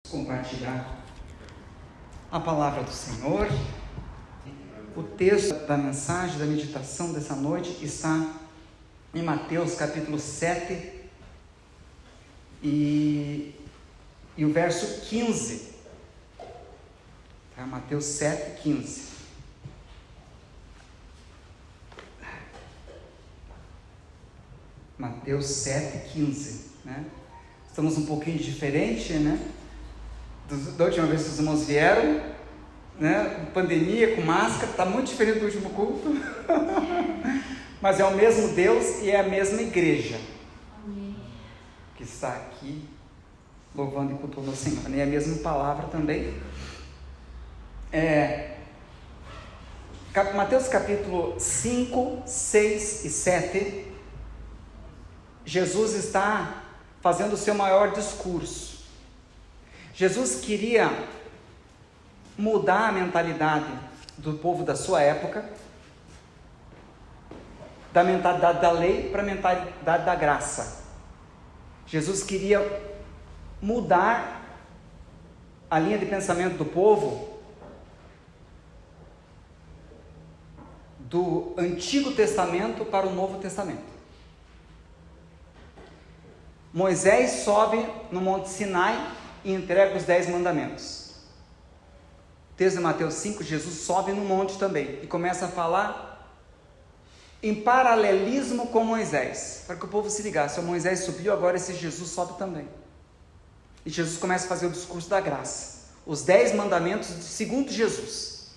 Compartilhar a palavra do Senhor. O texto da mensagem, da meditação dessa noite está em Mateus capítulo 7 e o verso 15. Tá? Mateus 7, 15. Mateus 7, 15. Né? Estamos um pouquinho diferente, né? Da última vez que os irmãos vieram, né, com pandemia, com máscara, está muito diferente do último culto, mas é o mesmo Deus e é a mesma igreja. Amém. Que está aqui louvando e cultuando o Senhor, e a mesma palavra também. Mateus capítulo 5, 6 e 7, Jesus está fazendo o seu maior discurso. Jesus queria mudar a mentalidade do povo da sua época, da mentalidade da lei para a mentalidade da graça. Jesus queria mudar a linha de pensamento do povo do Antigo Testamento para o Novo Testamento. Moisés sobe no Monte Sinai e entrega os 10 mandamentos. Texto de Mateus 5, Jesus sobe no monte também e começa a falar em paralelismo com Moisés, para que o povo se ligasse. O Moisés subiu, agora esse Jesus sobe também. E Jesus começa a fazer o discurso da graça, os 10 mandamentos segundo Jesus,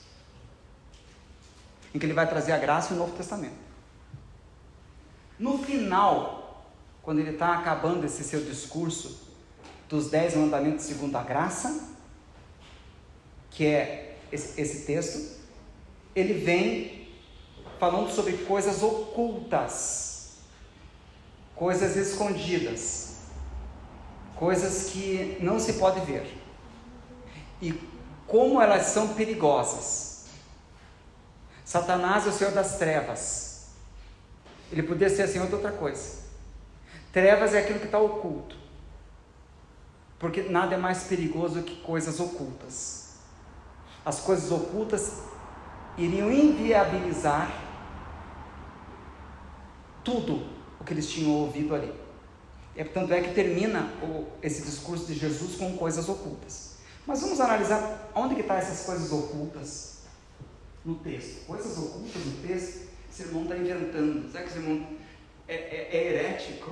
em que ele vai trazer a graça e o Novo Testamento. No final, quando ele está acabando esse seu discurso dos 10 mandamentos segundo a graça, que é esse texto, ele vem falando sobre coisas ocultas, coisas escondidas, coisas que não se pode ver, e como elas são perigosas. Satanás é o senhor das trevas, ele podia ser senhor de outra coisa. Trevas é aquilo que está oculto, porque nada é mais perigoso que coisas ocultas. As coisas ocultas iriam inviabilizar tudo o que eles tinham ouvido ali. Tanto é que termina esse discurso de Jesus com coisas ocultas. Mas vamos analisar onde que estão essas coisas ocultas no texto. Coisas ocultas no texto, esse irmão está inventando. Será que esse irmão é herético?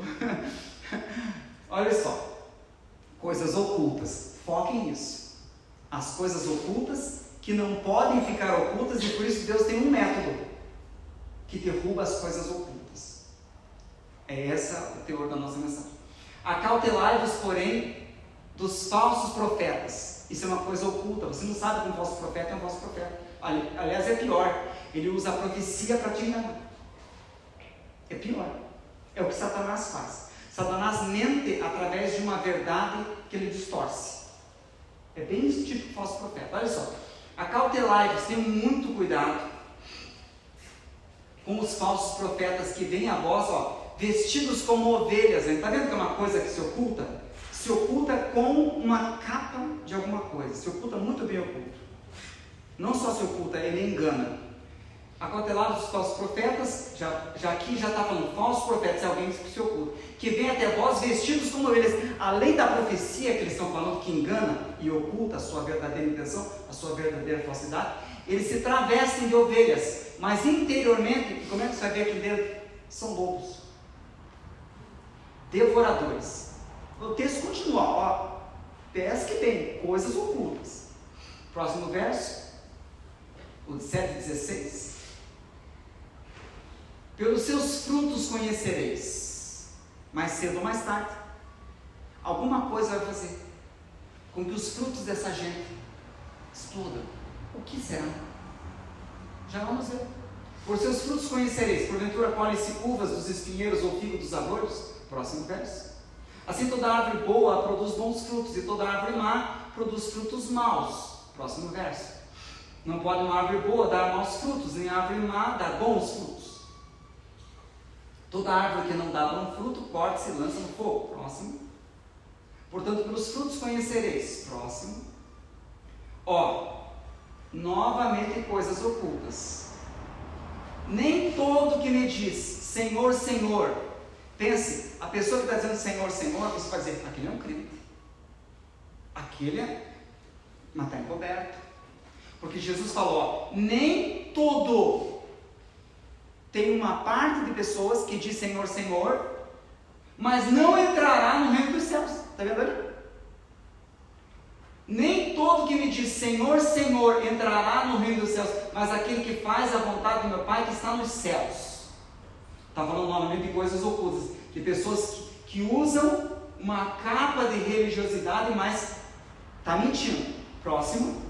Olha só. Coisas ocultas, foquem nisso. As coisas ocultas que não podem ficar ocultas, e por isso Deus tem um método que derruba as coisas ocultas. É esse o teor da nossa mensagem. Acautelai-vos, porém, dos falsos profetas. Isso é uma coisa oculta. Você não sabe que um falso profeta é um falso profeta. Aliás, é pior. Ele usa a profecia para te enganar. É pior. É o que Satanás faz. Satanás mente através de uma verdade que ele distorce. É bem esse tipo de falso profeta. Olha só. Acautelai-vos, tenham muito cuidado com os falsos profetas que vêm a vós, vestidos como ovelhas. Está vendo que é uma coisa que se oculta? Se oculta com uma capa de alguma coisa. Se oculta muito bem oculto. Não só se oculta, ele engana. Acautelados os falsos profetas, já aqui já está falando, falsos profetas é alguém que se oculta, que vem até vós vestidos como ovelhas. Além da profecia que eles estão falando, que engana e oculta a sua verdadeira intenção, a sua verdadeira falsidade, eles se travestem de ovelhas, mas interiormente, como é que você vai ver aqui dentro? São lobos, devoradores. O texto continua, pesque bem, coisas ocultas. Próximo verso, o 7,16. Pelos seus frutos conhecereis. Mais cedo ou mais tarde, alguma coisa vai fazer com que os frutos dessa gente explodam. O que será? Já vamos ver. Por seus frutos conhecereis. Porventura colhem-se uvas dos espinheiros ou figo dos abrolhos? Próximo verso. Assim toda árvore boa produz bons frutos, e toda árvore má produz frutos maus. Próximo verso. Não pode uma árvore boa dar maus frutos, nem a árvore má dar bons frutos. Toda árvore que não dá bom fruto, corta-se e lança no fogo. Próximo. Portanto, pelos frutos conhecereis. Próximo. Novamente coisas ocultas. Nem todo que me diz Senhor, Senhor. Pense, a pessoa que está dizendo Senhor, Senhor, você vai dizer, aquele é um crente. Aquele é, mas está encoberto. Porque Jesus falou, nem todo. Tem uma parte de pessoas que diz Senhor, Senhor, mas não entrará no reino dos céus. Está vendo ali? Nem todo que me diz Senhor, Senhor entrará no reino dos céus, mas aquele que faz a vontade do meu Pai que está nos céus. Está falando novamente de coisas ocultas, de pessoas que usam uma capa de religiosidade, mas está mentindo. Próximo.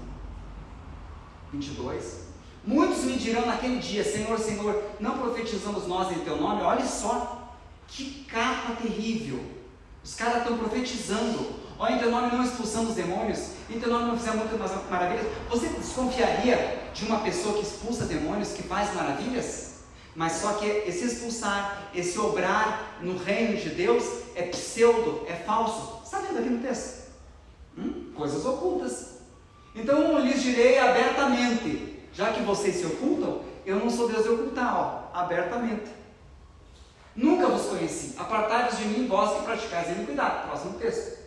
22. Muitos me dirão naquele dia, Senhor, Senhor, não profetizamos nós em teu nome? Olha só, que capa terrível. Os caras estão profetizando. Em teu nome não expulsamos demônios, em teu nome não fizemos muitas maravilhas. Você desconfiaria de uma pessoa que expulsa demônios, que faz maravilhas? Mas só que esse expulsar, esse obrar no reino de Deus é pseudo, é falso. Está vendo aqui no texto? Coisas ocultas. Então eu lhes direi abertamente, já que vocês se ocultam, eu não sou Deus de ocultar, abertamente. Nunca vos conheci, apartai-vos de mim, vós que praticais a iniquidade. Próximo texto.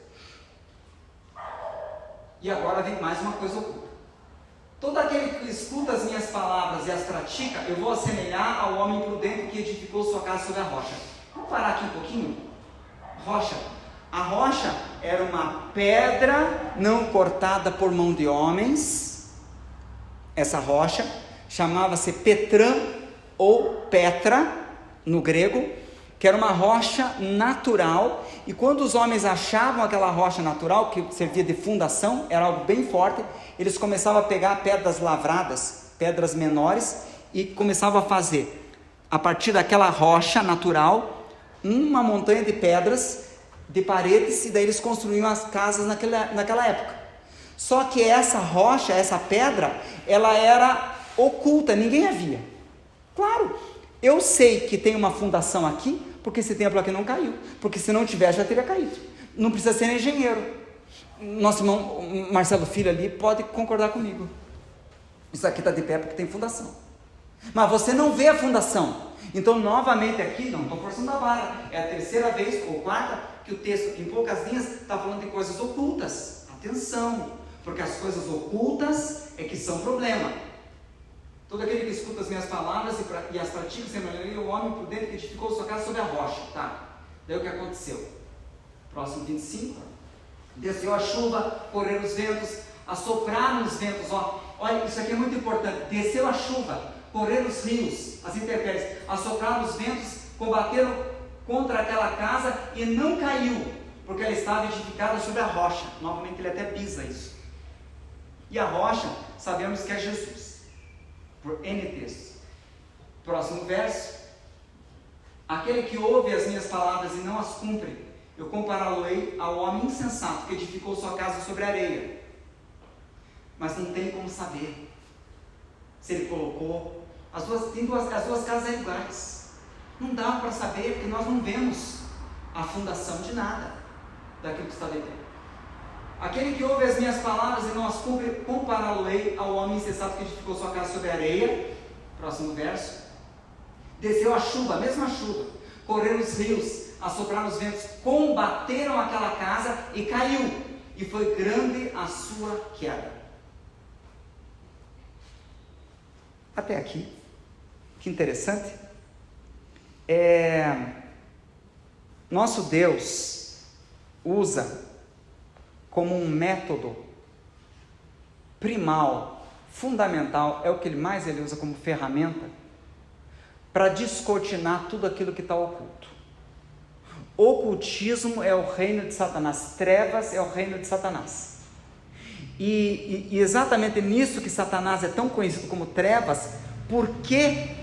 E agora vem mais uma coisa oculta. Todo aquele que escuta as minhas palavras e as pratica, eu vou assemelhar ao homem prudente que edificou sua casa sobre a rocha. Vamos parar aqui um pouquinho? Rocha. A rocha era uma pedra não cortada por mão de homens. Essa rocha chamava-se Petrã ou Petra no grego, que era uma rocha natural, e quando os homens achavam aquela rocha natural, que servia de fundação, era algo bem forte, eles começavam a pegar pedras lavradas, pedras menores, e começavam a fazer, a partir daquela rocha natural, uma montanha de pedras, de paredes, e daí eles construíam as casas naquela época. Só que essa rocha, essa pedra, ela era oculta, ninguém a via. Claro, eu sei que tem uma fundação aqui, porque esse templo aqui não caiu, porque se não tivesse já teria caído. Não precisa ser engenheiro. Nosso irmão Marcelo Filho ali pode concordar comigo. Isso aqui está de pé porque tem fundação. Mas você não vê a fundação. Então novamente aqui, não estou forçando a vara, é a terceira vez ou quarta que o texto em poucas linhas está falando de coisas ocultas. Atenção, porque as coisas ocultas é que são problema. Todo aquele que escuta as minhas palavras e as pratica, semelhante ao homem prudente que edificou sua casa sobre a rocha. Tá, daí o que aconteceu? Próximo 25. Desceu a chuva, correram os ventos, assopraram os ventos. Olha, isso aqui é muito importante. Desceu a chuva, correram os rios, as intempéries, assopraram os ventos, combateram contra aquela casa e não caiu, porque ela estava edificada sobre a rocha. Novamente ele até pisa isso. E a rocha, sabemos que é Jesus. Por N textos. Próximo verso. Aquele que ouve as minhas palavras e não as cumpre, eu compará-lo-ei ao homem insensato que edificou sua casa sobre a areia. Mas não tem como saber se ele colocou. As duas casas são iguais. Não dá para saber, porque nós não vemos a fundação de nada daquilo que está dentro. Aquele que ouve as minhas palavras e não as cumpre, compará-lo-ei ao homem insensato que edificou sua casa sobre a areia. Próximo verso. Desceu a chuva, a mesma chuva, correram os rios, assopraram os ventos, combateram aquela casa e caiu, e foi grande a sua queda. Até aqui, que interessante. Nosso Deus usa como um método primal, fundamental, é o que ele usa como ferramenta para descortinar tudo aquilo que está oculto. Ocultismo é o reino de Satanás, trevas é o reino de Satanás. E exatamente nisso que Satanás é tão conhecido como trevas, por que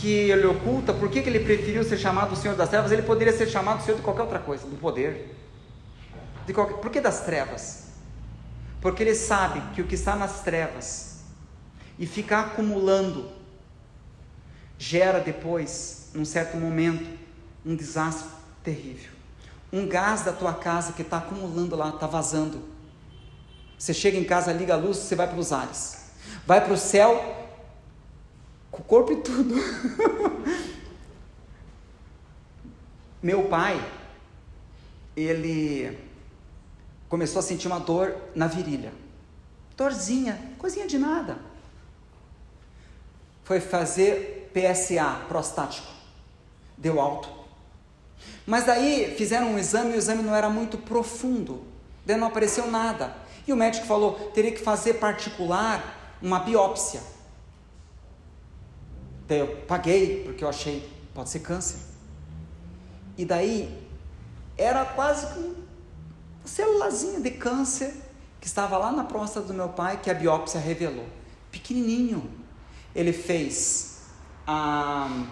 ele oculta, por que ele preferiu ser chamado o Senhor das Trevas? Ele poderia ser chamado o Senhor de qualquer outra coisa, do poder. Por que das trevas? Porque ele sabe que o que está nas trevas e fica acumulando gera depois, num certo momento, um desastre terrível. um gás da tua casa que está acumulando lá, está vazando. Você chega em casa, liga a luz, você vai para os ares, vai para o céu, com o corpo e tudo. Meu pai, ele começou a sentir uma dor na virilha, dorzinha, coisinha de nada. Foi fazer PSA, prostático, deu alto. Mas daí fizeram um exame, e o exame não era muito profundo, daí não apareceu nada. E o médico falou, teria que fazer particular uma biópsia. Daí eu paguei, porque eu achei, pode ser câncer. E daí, era quase que uma célulazinha de câncer, que estava lá na próstata do meu pai, que a biópsia revelou. Pequenininho. Ele fez a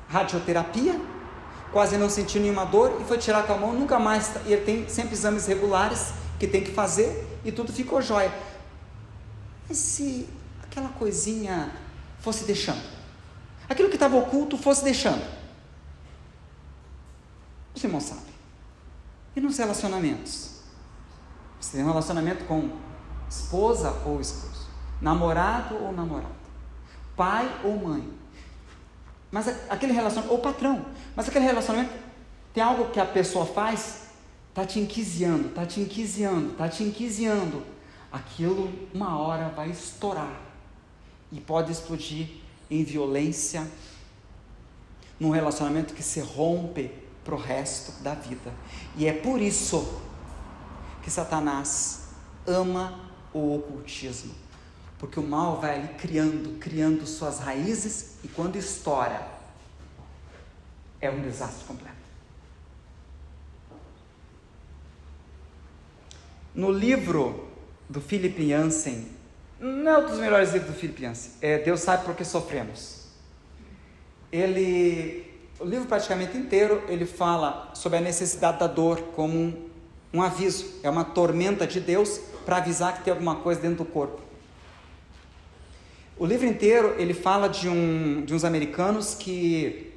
radioterapia, quase não sentiu nenhuma dor, e foi tirar com a mão, nunca mais, e ele tem sempre exames regulares, que tem que fazer, e tudo ficou jóia. Mas se aquela coisinha fosse deixando, aquilo que estava oculto fosse deixando, os irmãos sabem. E nos relacionamentos? Você tem um relacionamento com esposa ou esposo, namorado ou namorada, pai ou mãe, mas aquele relacionamento, ou patrão, mas aquele relacionamento, tem algo que a pessoa faz, está te inquisiando, aquilo uma hora vai estourar, e pode explodir em violência, num relacionamento que se rompe para o resto da vida. E é por isso que Satanás ama o ocultismo, porque o mal vai ali criando suas raízes, e quando estoura, é um desastre completo. No livro do Philip Yancey, não é um dos melhores livros do Philip Yancey, Deus Sabe Por Que Sofremos. O livro praticamente inteiro, ele fala sobre a necessidade da dor como um aviso, é uma tormenta de Deus para avisar que tem alguma coisa dentro do corpo. O livro inteiro, ele fala de uns americanos que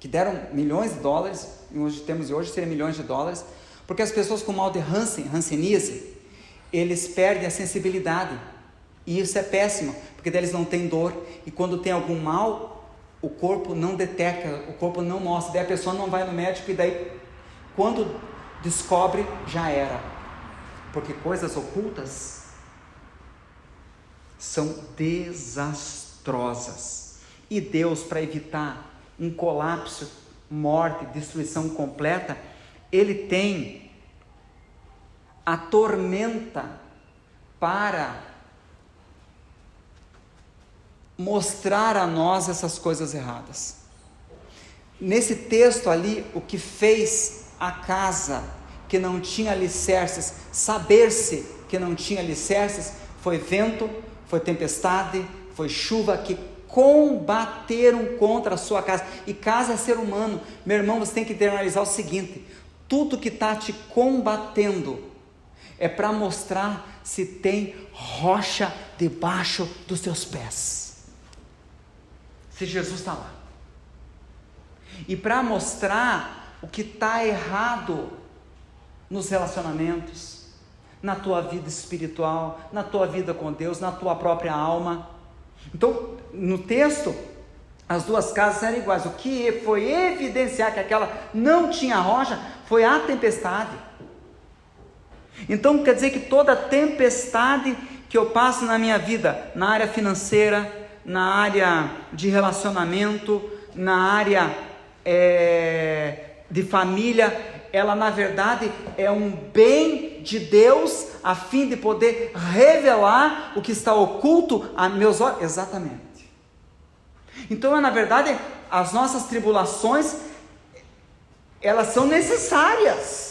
deram milhões de dólares, hoje seria milhões de dólares, porque as pessoas com mal de hanseníase, eles perdem a sensibilidade, e isso é péssimo, porque daí eles não têm dor, e quando tem algum mal, o corpo não detecta, o corpo não mostra, daí a pessoa não vai no médico, e daí, quando descobre, já era, porque coisas ocultas são desastrosas, e Deus, para evitar um colapso, morte, destruição completa, Ele tem a tormenta para mostrar a nós essas coisas erradas. Nesse texto ali, o que fez a casa que não tinha alicerces saber-se que não tinha alicerces foi vento, foi tempestade, foi chuva que combateram contra a sua casa. E casa é ser humano. Meu irmão, você tem que internalizar o seguinte: tudo que está te combatendo é para mostrar se tem rocha debaixo dos teus pés, se Jesus está lá, e para mostrar o que está errado nos relacionamentos, na tua vida espiritual, na tua vida com Deus, na tua própria alma. Então, no texto, as duas casas eram iguais. O que foi evidenciar que aquela não tinha rocha foi a tempestade. Então, quer dizer que toda tempestade que eu passo na minha vida, na área financeira, na área de relacionamento, na área de família, ela na verdade é um bem de Deus, a fim de poder revelar o que está oculto a meus olhos. Exatamente. Então, na verdade, as nossas tribulações, elas são necessárias.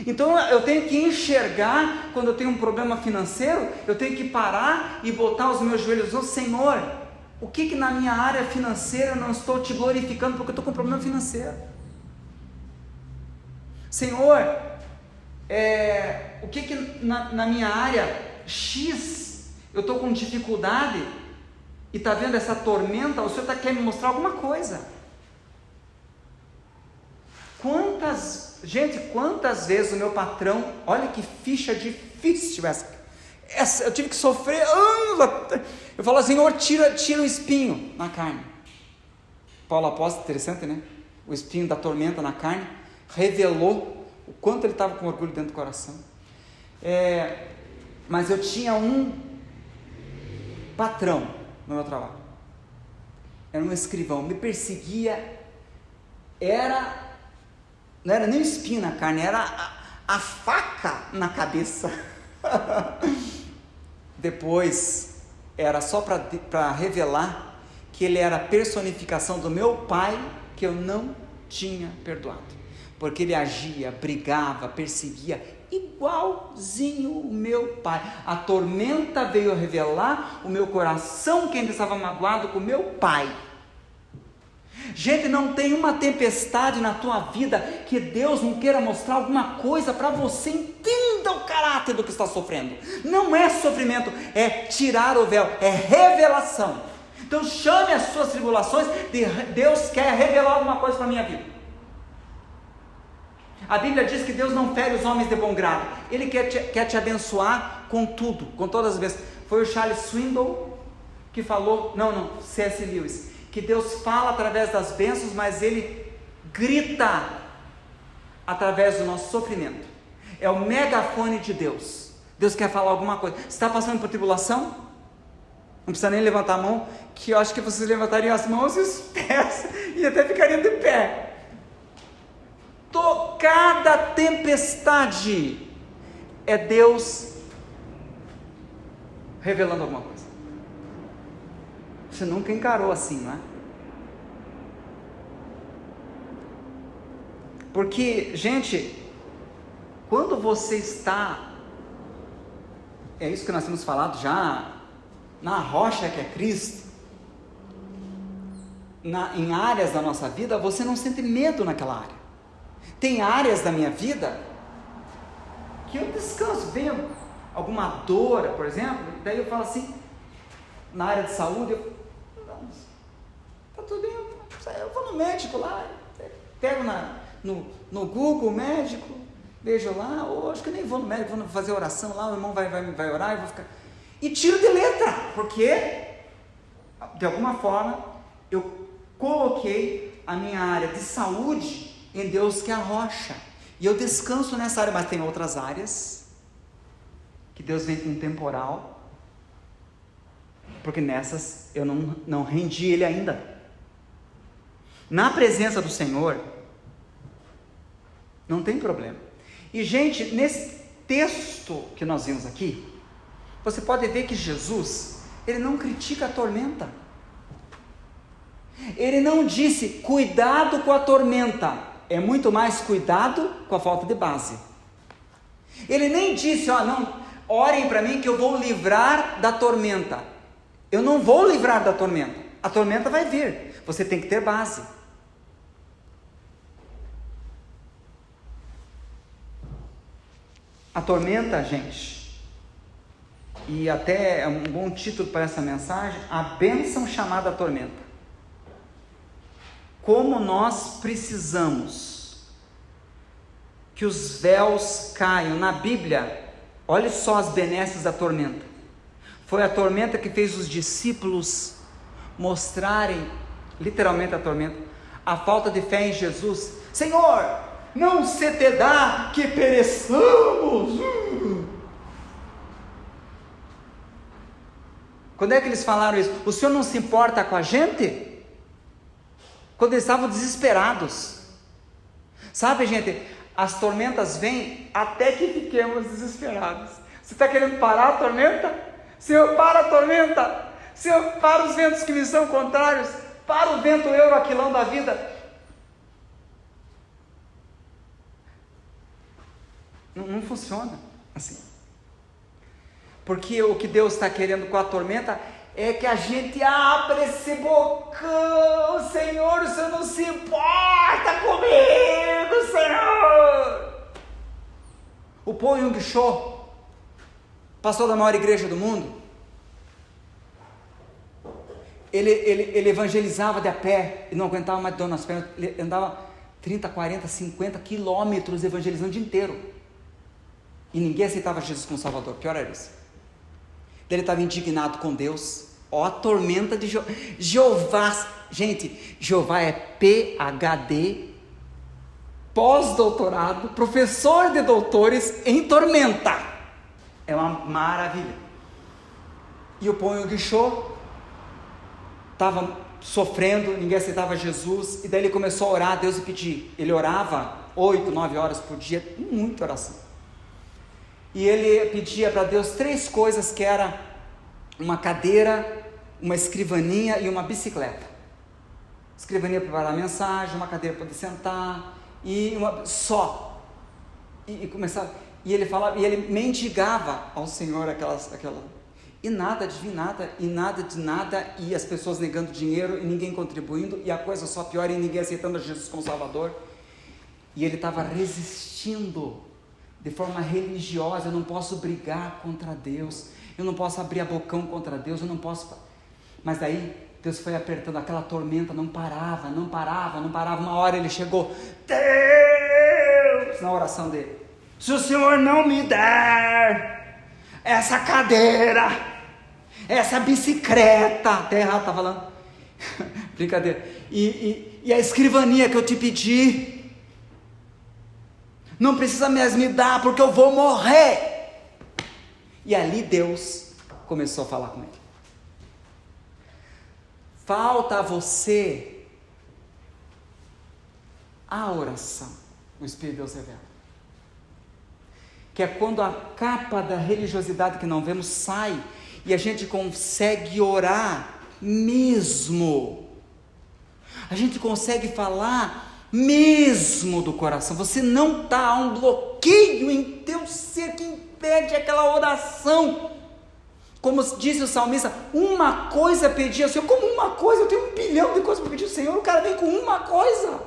Então, eu tenho que enxergar, quando eu tenho um problema financeiro, eu tenho que parar e botar os meus joelhos no Senhor. O que na minha área financeira eu não estou te glorificando porque eu estou com um problema financeiro? Senhor, o que na minha área X eu estou com dificuldade e está vendo essa tormenta? O Senhor quer me mostrar alguma coisa. Quantas vezes o meu patrão, olha que ficha difícil essa eu tive que sofrer anos. Eu falo, Senhor, tira o espinho na carne. Paulo apóstolo, interessante, né? O espinho da tormenta na carne revelou o quanto ele estava com orgulho dentro do coração. Mas eu tinha um patrão no meu trabalho, era um escrivão, me perseguia, não era nem o espinho na carne, era a faca na cabeça. Depois, era só para revelar que ele era a personificação do meu pai, que eu não tinha perdoado, porque ele agia, brigava, perseguia, igualzinho o meu pai. A tormenta veio revelar o meu coração, que ainda estava magoado com o meu pai. Gente, não tem uma tempestade na tua vida que Deus não queira mostrar alguma coisa para você. Entenda o caráter do que está sofrendo. Não é sofrimento, é tirar o véu, é revelação. Então chame as suas tribulações de Deus quer revelar alguma coisa para a minha vida. A Bíblia diz que Deus não fere os homens de bom grado. Ele quer te abençoar com tudo, com todas as vezes. Foi o Charles Swindoll que falou, C.S. Lewis, que Deus fala através das bênçãos, mas Ele grita através do nosso sofrimento. É o megafone de Deus. Deus quer falar alguma coisa. Você está passando por tribulação? Não precisa nem levantar a mão, que eu acho que vocês levantariam as mãos e os pés, e até ficariam de pé. Cada tempestade é Deus revelando alguma coisa. Você nunca encarou assim, não é? Porque, gente, quando você está, é isso que nós temos falado já, na rocha que é Cristo, em áreas da nossa vida, você não sente medo naquela área. Tem áreas da minha vida que eu descanso, vem alguma dor, por exemplo, daí eu falo assim, na área de saúde, está tudo bem, eu vou no médico lá, pego no Google médico, vejo lá, ou acho que nem vou no médico, vou fazer oração lá, o irmão vai orar, eu vou ficar, e tiro de letra, porque de alguma forma eu coloquei a minha área de saúde em Deus, que é a rocha, e eu descanso nessa área. Mas tem outras áreas que Deus vem com um temporal, porque nessas eu não rendi Ele ainda. Na presença do Senhor não tem problema. E gente, nesse texto que nós vimos aqui, você pode ver que Jesus, Ele não critica a tormenta. Ele não disse, cuidado com a tormenta, é muito mais cuidado com a falta de base. Ele nem disse, orem para mim que eu vou livrar da tormenta. Eu não vou livrar da tormenta, a tormenta vai vir, você tem que ter base. A tormenta, gente, e até é um bom título para essa mensagem, a bênção chamada tormenta. Como nós precisamos que os véus caiam. Na Bíblia, olhe só as benesses da tormenta. Foi a tormenta que fez os discípulos mostrarem, literalmente a tormenta, a falta de fé em Jesus. Senhor, não se te dá que pereçamos. Quando é que eles falaram isso? O Senhor não se importa com a gente? Quando eles estavam desesperados. Sabe, gente, as tormentas vêm até que fiquemos desesperados. Você está querendo parar a tormenta? Senhor, para a tormenta. Senhor, para os ventos que me são contrários. Para o vento euroaquilão da vida. Não funciona assim. Porque o que Deus está querendo com a tormenta é que a gente abra esse bocão. Senhor, o Senhor não se importa comigo, Senhor. O Paul Yong Cho, pastor da maior igreja do mundo, ele evangelizava de a pé, e não aguentava mais dor nas pernas, ele andava 30, 40, 50 quilômetros evangelizando o dia inteiro. E ninguém aceitava Jesus como Salvador. Pior era isso. Ele estava indignado com Deus. Ó, a tormenta de Jeová. Gente, Jeová é PhD, pós-doutorado, professor de doutores em tormenta. É uma maravilha. E o Ponho Guichô estava sofrendo, ninguém aceitava Jesus, e daí ele começou a orar a Deus e pedir. Ele orava 8, 9 horas por dia, muita oração. E ele pedia para Deus 3 coisas, que era uma cadeira, uma escrivaninha e uma bicicleta. Escrivaninha para preparar a mensagem, uma cadeira para poder sentar, e uma só. E começava, e ele falava, e ele mendigava ao Senhor aquela, e nada de nada, e nada de nada, e as pessoas negando dinheiro, e ninguém contribuindo, e a coisa só piora, e ninguém aceitando Jesus como Salvador. E ele estava resistindo de forma religiosa. Eu não posso brigar contra Deus, eu não posso abrir a bocão contra Deus, eu não posso. Mas daí Deus foi apertando, aquela tormenta não parava. Uma hora ele chegou, Deus, na oração dele: se o Senhor não me der essa cadeira, essa bicicleta, até errado tá falando, brincadeira, e a escrivania que eu te pedi, não precisa mais me dar, porque eu vou morrer. E ali Deus começou a falar com ele. Falta a você a oração. O Espírito de Deus revela, que é quando a capa da religiosidade que não vemos sai, e a gente consegue orar mesmo, a gente consegue falar mesmo do coração. Você não está, há um bloqueio em teu ser que impede aquela oração. Como disse o salmista, uma coisa pedi ao Senhor. Como uma coisa? Eu tenho 1 bilhão de coisas para pedir ao Senhor. O cara vem com uma coisa,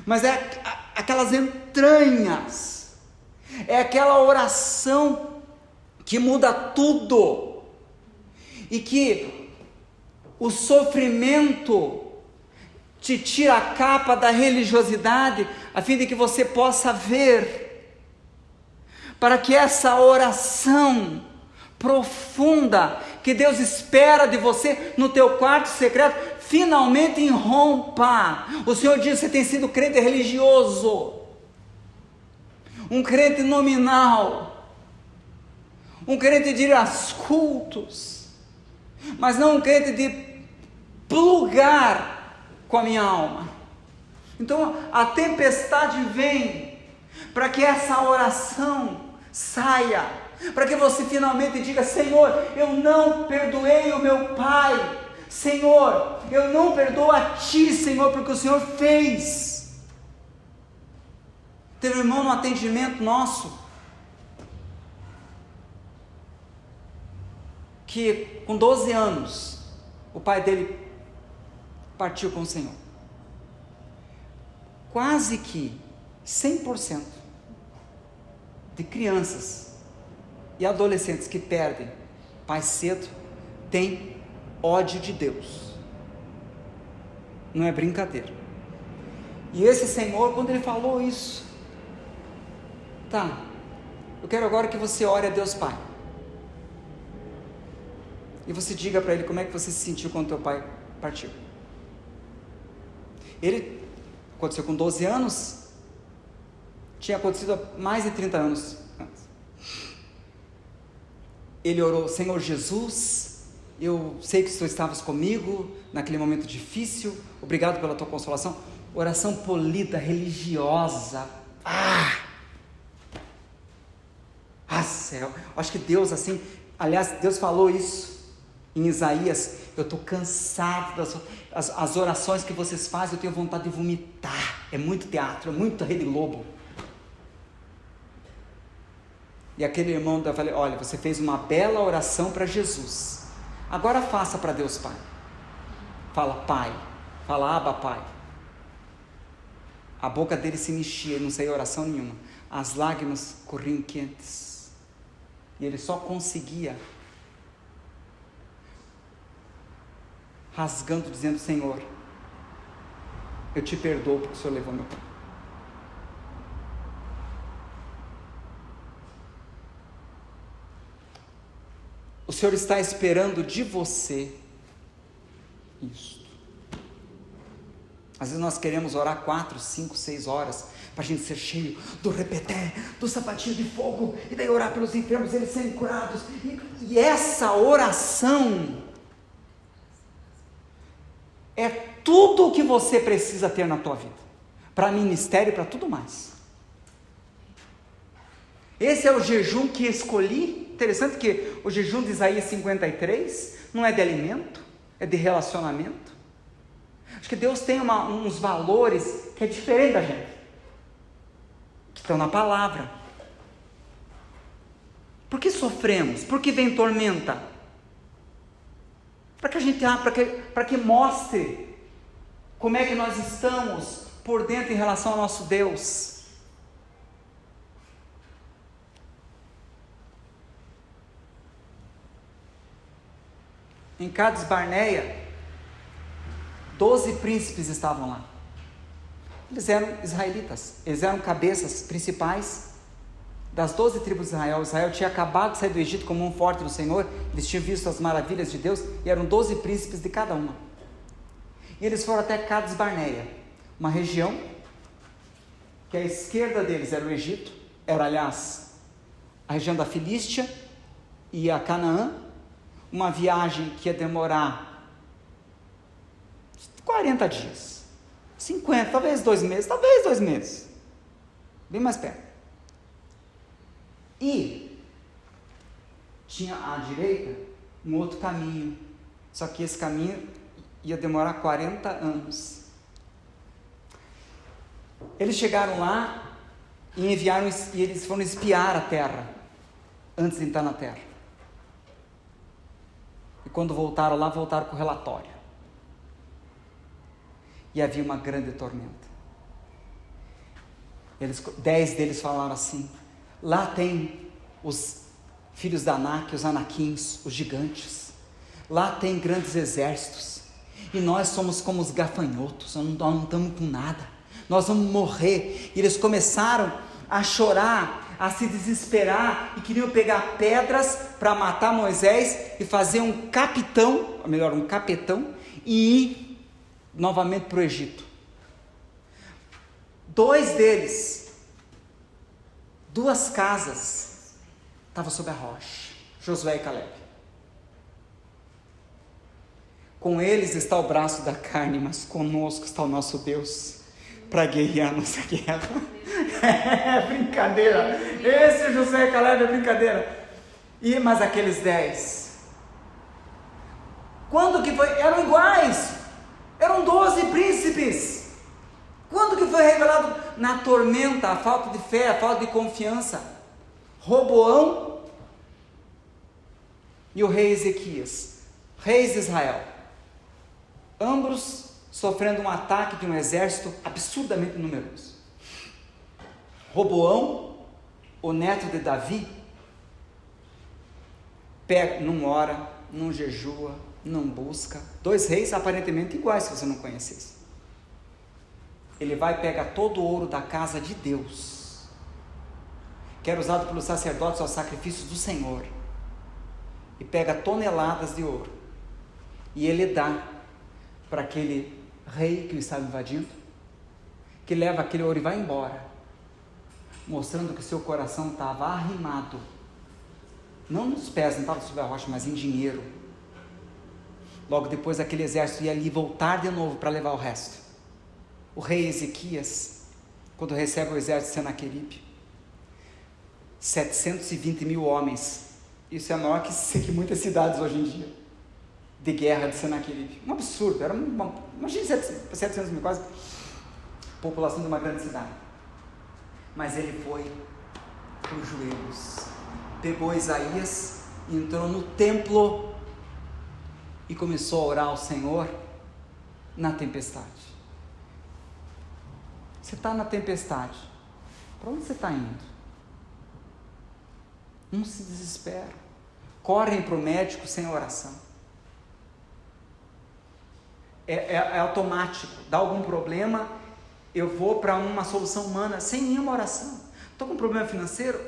mas é aquelas entranhas, é aquela oração que muda tudo, e que o sofrimento te tira a capa da religiosidade, a fim de que você possa ver, para que essa oração profunda que Deus espera de você no teu quarto secreto finalmente irrompa. O Senhor diz: você tem sido crente religioso, um crente nominal, um crente de ir aos cultos, mas não um crente de plugar com a minha alma. Então a tempestade vem para que essa oração saia, para que você finalmente diga: Senhor, eu não perdoei o meu pai, Senhor, eu não perdoo a ti, Senhor, porque o Senhor fez. Teve um irmão no atendimento nosso, que com 12 anos, o pai dele partiu com o Senhor. Quase que 100% de crianças e adolescentes que perdem pai cedo têm ódio de Deus. Não é brincadeira. E esse Senhor, quando ele falou isso, tá, eu quero agora que você ore a Deus Pai, e você diga para ele como é que você se sentiu quando teu pai partiu. Ele aconteceu com 12 anos, tinha acontecido há mais de 30 anos antes. Ele orou: Senhor Jesus, eu sei que tu estavas comigo naquele momento difícil, obrigado pela tua consolação. Oração polida, religiosa. Céu, acho que Deus assim, aliás, Deus falou isso em Isaías: eu estou cansado das orações que vocês fazem, eu tenho vontade de vomitar. É muito teatro, é muito Rede Globo. E aquele irmão, eu falei: olha, você fez uma bela oração para Jesus, agora faça para Deus Pai. Fala Pai, fala Abba Pai. A boca dele se mexia, não saía oração nenhuma, as lágrimas corriam quentes, e ele só conseguia rasgando, dizendo: Senhor, eu te perdoo porque o Senhor levou meu pai. O Senhor está esperando de você isso. Às vezes nós queremos orar 4, 5, 6 horas para a gente ser cheio do repeté, do sapatinho de fogo, e daí orar pelos enfermos, eles serem curados. E essa oração é tudo o que você precisa ter na tua vida, para ministério e para tudo mais. Esse é o jejum que escolhi. Interessante que o jejum de Isaías 53 não é de alimento, é de relacionamento. Acho que Deus tem uns valores que é diferente da gente, que estão na palavra. Por que sofremos? Por que vem tormenta? Para que a gente, para que mostre como é que nós estamos por dentro em relação ao nosso Deus. Em Cades Barneia, 12 príncipes estavam lá. Eles eram israelitas, eles eram cabeças principais das 12 tribos de Israel. Israel tinha acabado de sair do Egito como um forte do Senhor, eles tinham visto as maravilhas de Deus, e eram 12 príncipes de cada uma. E eles foram até Cades Barneia, uma região que à esquerda deles era o Egito, era aliás a região da Filístia e a Canaã, uma viagem que ia demorar 40 dias, 50, talvez 2 meses, bem mais perto. E tinha à direita um outro caminho, só que esse caminho ia demorar 40 anos. Eles chegaram lá e eles foram espiar a terra, antes de entrar na terra. E quando voltaram lá, voltaram com o relatório. E havia uma grande tormenta. 10 deles falaram assim: lá tem os filhos da Anak, os anaquins, os gigantes. Lá tem grandes exércitos. E nós somos como os gafanhotos, nós não estamos com nada. Nós vamos morrer. E eles começaram a chorar, a se desesperar, e queriam pegar pedras para matar Moisés e fazer um capetão, e ir novamente para o Egito. 2 deles, 2 casas, estavam sob a rocha, Josué e Caleb. Com eles está o braço da carne, mas conosco está o nosso Deus, para guerrear a nossa guerra. É brincadeira, esse Josué e Caleb é brincadeira. Mas aqueles 10, quando que foi? Eram iguais, eram 12 príncipes. Quando que foi revelado? Na tormenta, a falta de fé, a falta de confiança. Roboão e o rei Ezequias, reis de Israel, ambos sofrendo um ataque de um exército absurdamente numeroso. Roboão, o neto de Davi, não ora, não jejua, não busca. 2 reis aparentemente iguais, se você não conhecesse. Ele vai e pega todo o ouro da casa de Deus, que era usado pelos sacerdotes aos sacrifícios do Senhor, e pega toneladas de ouro, e ele dá para aquele rei que o estava invadindo, que leva aquele ouro e vai embora, mostrando que seu coração estava arrimado, não nos pés, não estava sobre a rocha, mas em dinheiro. Logo depois aquele exército ia ali voltar de novo para levar o resto. O rei Ezequias, quando recebe o exército de Senaqueribe, 720.000 homens, isso é maior que muitas cidades hoje em dia, de guerra de Senaqueribe, um absurdo, imagine 700 mil, quase a população de uma grande cidade. Mas ele foi para os joelhos, pegou Isaías, entrou no templo e começou a orar ao Senhor na tempestade. Você está na tempestade, para onde você está indo? Não se desespera, correm para o médico sem oração. é automático. Dá algum problema, eu vou para uma solução humana, sem nenhuma oração. Estou com um problema financeiro,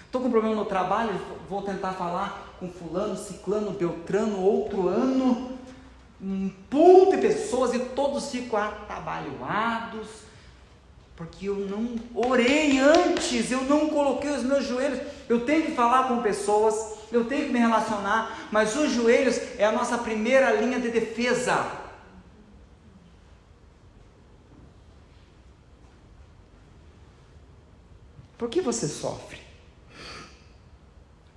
estou com um problema no trabalho, vou tentar falar com fulano, ciclano, beltrano, outro ano, um pool de pessoas, e todos ficam atabalhoados, porque eu não orei antes, eu não coloquei os meus joelhos. Eu tenho que falar com pessoas, eu tenho que me relacionar, mas os joelhos é a nossa primeira linha de defesa. Por que você sofre?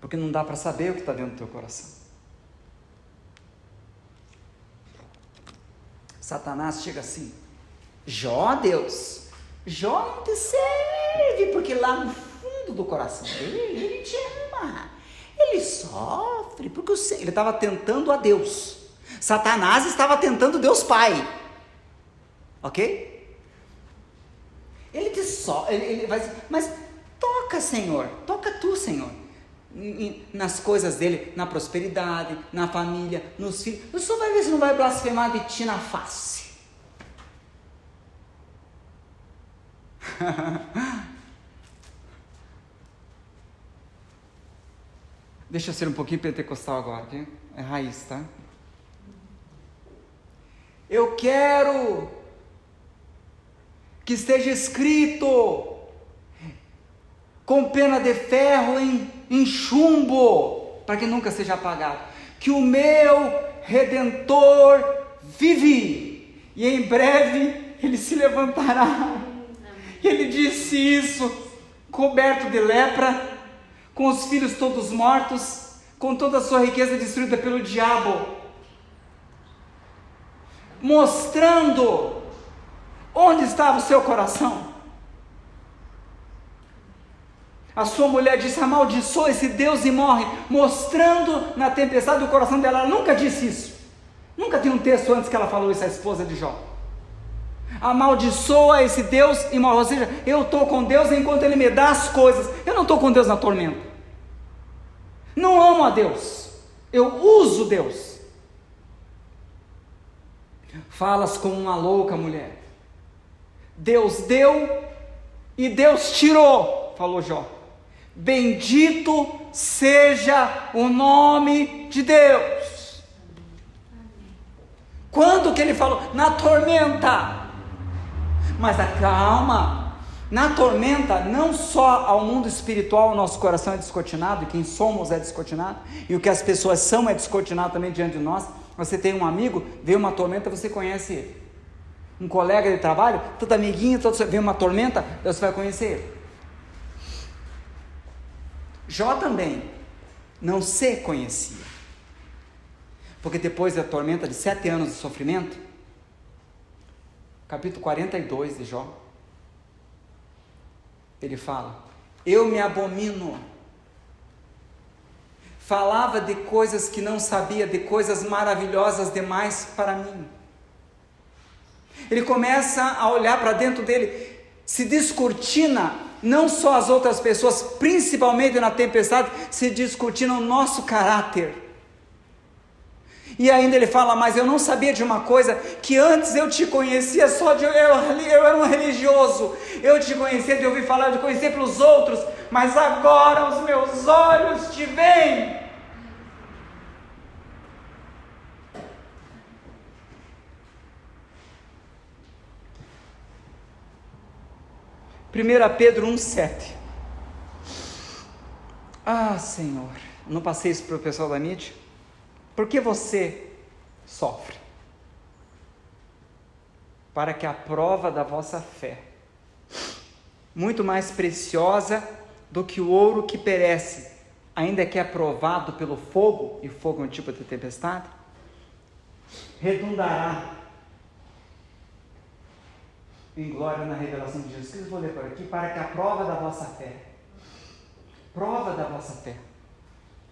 Porque não dá para saber o que está dentro do teu coração. Satanás chega assim: Jó, Deus, Jó não te serve, porque lá no fundo do coração dele, ele te ama, ele sofre, porque ele estava tentando a Deus, Satanás estava tentando Deus Pai, ok? Ele vai dizer, mas toca, Senhor, toca tu, Senhor, nas coisas dele, na prosperidade, na família, nos filhos. O Senhor vai ver se não vai blasfemar de ti na face. Deixa eu ser um pouquinho pentecostal agora, ok? É raiz, tá? Eu quero que esteja escrito com pena de ferro em chumbo, para que nunca seja apagado, que o meu Redentor vive, e em breve ele se levantará. Ele disse isso, coberto de lepra, com os filhos todos mortos, com toda a sua riqueza destruída pelo diabo, mostrando onde estava o seu coração. A sua mulher disse: amaldiçoa esse Deus e morre, mostrando na tempestade o coração dela. Ela nunca disse isso, nunca tem um texto antes que ela falou isso à esposa de Jó. Amaldiçoa esse Deus e morre. Ou seja, eu estou com Deus enquanto Ele me dá as coisas, eu não estou com Deus na tormenta. Não amo a Deus, eu uso Deus. Falas como uma louca mulher. Deus deu e Deus tirou, falou Jó. Bendito seja o nome de Deus. Quando que ele falou? Na tormenta. Mas calma, na tormenta, não só ao mundo espiritual o nosso coração é descortinado, e quem somos é descortinado, e o que as pessoas são é descortinado também diante de nós. Você tem um amigo, veio uma tormenta, você conhece ele. Um colega de trabalho, todo amiguinho, veio uma tormenta, você vai conhecer ele. Jó também não se conhecia, porque depois da tormenta de 7 anos de sofrimento, capítulo 42 de Jó, ele fala: eu me abomino. Falava de coisas que não sabia, de coisas maravilhosas demais para mim. Ele começa a olhar para dentro dele, se descortina, não só as outras pessoas, principalmente na tempestade, se descortina o nosso caráter. E ainda ele fala: mas eu não sabia de uma coisa, que antes eu te conhecia só de... eu era um religioso, eu te conhecia de ouvir falar, de conhecer pelos outros, mas agora os meus olhos te veem. Primeira Pedro 1,7. Ah, Senhor, não passei isso para o pessoal da mídia? Por que você sofre? Para que a prova da vossa fé, muito mais preciosa do que o ouro que perece, ainda que é provado pelo fogo, e fogo é um tipo de tempestade, redundará em glória na revelação de Jesus Cristo. Vou ler por aqui: para que a prova da vossa fé,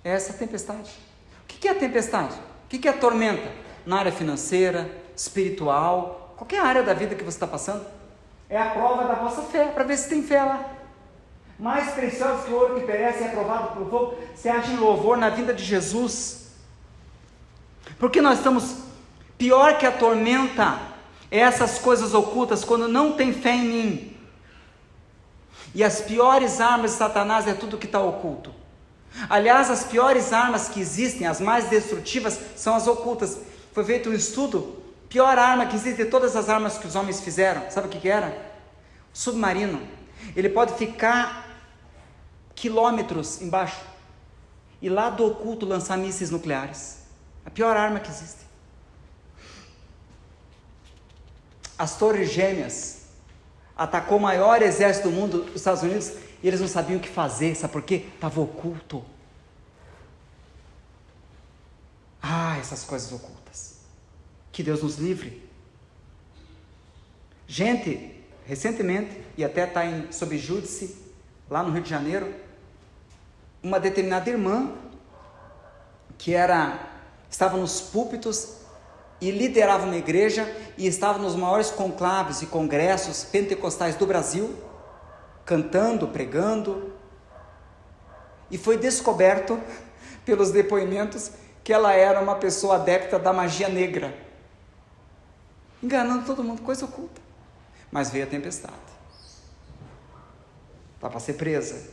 é essa tempestade. O que é a tempestade? O que é a tormenta? Na área financeira, espiritual, qualquer área da vida que você está passando, é a prova da vossa fé, para ver se tem fé lá. Mais precioso que o ouro que perece, é provado pelo fogo, se acha em louvor na vinda de Jesus. Porque nós estamos Pior que a tormenta é essas coisas ocultas quando não tem fé em mim. E as piores armas de Satanás é tudo que está oculto. Aliás, as piores armas que existem, as mais destrutivas, são as ocultas. Foi feito um estudo, pior arma que existe de todas as armas que os homens fizeram, sabe o que era? O submarino. Ele pode ficar quilômetros embaixo e lá do oculto lançar mísseis nucleares. A pior arma que existe. As Torres Gêmeas atacou o maior exército do mundo, os Estados Unidos, e eles não sabiam o que fazer, sabe por quê? Estava oculto. Essas coisas ocultas. Que Deus nos livre. Gente, recentemente, e até está sob júdice, lá no Rio de Janeiro, uma determinada irmã, que estava nos púlpitos e liderava uma igreja, e estava nos maiores conclaves e congressos pentecostais do Brasil, cantando, pregando, e foi descoberto pelos depoimentos que ela era uma pessoa adepta da magia negra, enganando todo mundo, coisa oculta. Mas veio a tempestade, está para ser presa.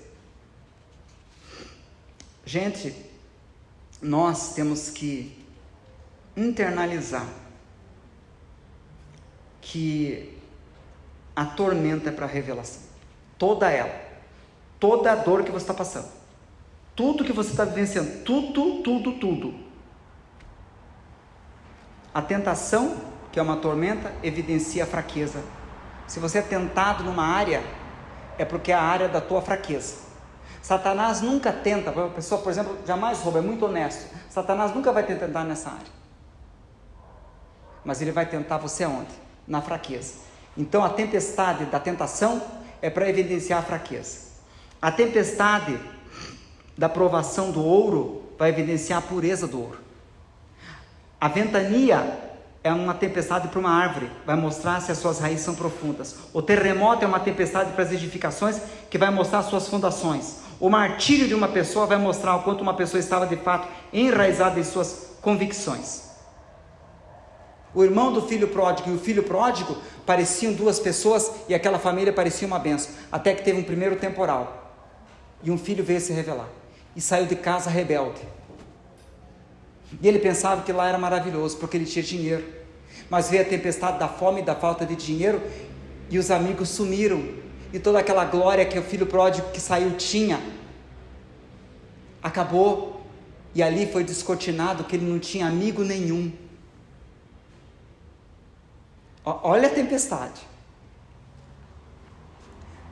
Gente, nós temos que internalizar que a tormenta é para revelação, toda ela, toda a dor que você está passando, tudo que você está vivenciando, tudo. A tentação, que é uma tormenta, evidencia a fraqueza. Se você é tentado numa área, é porque é a área da tua fraqueza. Satanás nunca tenta, a pessoa, por exemplo, jamais rouba, é muito honesto. Satanás nunca vai te tentar nessa área. Mas ele vai tentar você aonde? Na fraqueza. Então a tempestade da tentação é para evidenciar a fraqueza. A tempestade da provação do ouro vai evidenciar a pureza do ouro. A ventania é uma tempestade para uma árvore, vai mostrar se as suas raízes são profundas. O terremoto é uma tempestade para as edificações, que vai mostrar as suas fundações. O martírio de uma pessoa vai mostrar o quanto uma pessoa estava de fato enraizada em suas convicções. O irmão do filho pródigo e o filho pródigo pareciam duas pessoas, e aquela família parecia uma bênção, até que teve um primeiro temporal, e um filho veio se revelar, e saiu de casa rebelde, e ele pensava que lá era maravilhoso, porque ele tinha dinheiro, mas veio a tempestade da fome e da falta de dinheiro, e os amigos sumiram, e toda aquela glória que o filho pródigo que saiu tinha, acabou, e ali foi descortinado que ele não tinha amigo nenhum. Olha a tempestade.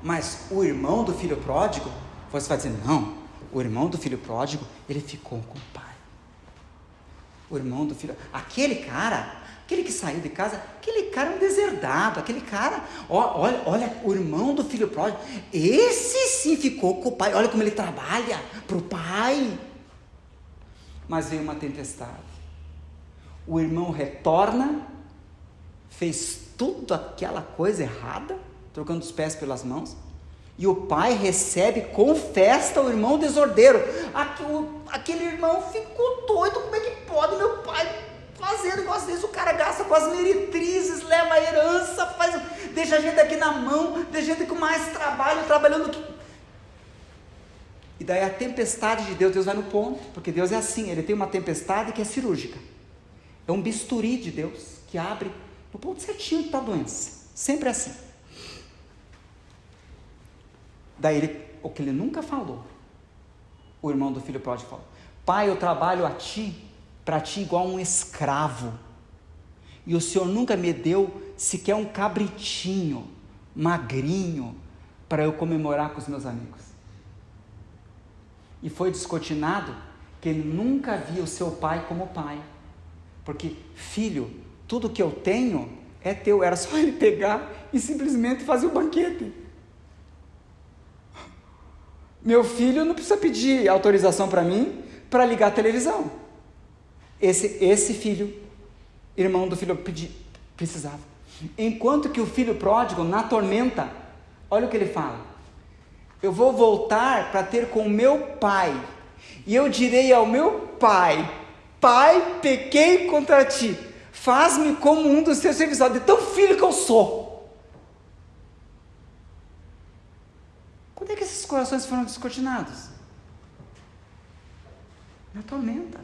Mas o irmão do filho pródigo, você vai dizer, não, o irmão do filho pródigo, ele ficou com o pai. O irmão do filho, aquele que saiu de casa, aquele cara é um deserdado, aquele cara, olha, o irmão do filho pródigo, esse sim ficou com o pai, olha como ele trabalha para o pai. Mas veio uma tempestade, o irmão retorna, fez tudo aquela coisa errada, trocando os pés pelas mãos, e o pai recebe com festa o irmão desordeiro. Aquele irmão ficou doido, como é que pode meu pai fazer um negócio desse? O cara gasta com as meretrizes, leva a herança, deixa a gente aqui na mão, deixa a gente com mais trabalho, trabalhando aqui. E daí a tempestade de Deus vai no ponto, porque Deus é assim, ele tem uma tempestade que é cirúrgica, é um bisturi de Deus, que abre no ponto certinho que está a doença, sempre assim. Daí o que ele nunca falou, o irmão do filho pródigo falou, pai, eu trabalho para ti igual um escravo, e o Senhor nunca me deu sequer um cabritinho, magrinho, para eu comemorar com os meus amigos. E foi descortinado que ele nunca via o seu pai como pai, porque filho, tudo que eu tenho é teu, era só ele pegar e simplesmente fazer o banquete. Meu filho não precisa pedir autorização para mim para ligar a televisão. Esse filho, irmão do filho, precisava. Enquanto que o filho pródigo, na tormenta, olha o que ele fala, eu vou voltar para ter com o meu pai, e eu direi ao meu pai, pai, pequei contra ti, faz-me como um dos teus serviçais, de tão filho que eu sou. Quando é que esses corações foram descortinados? Na tormenta.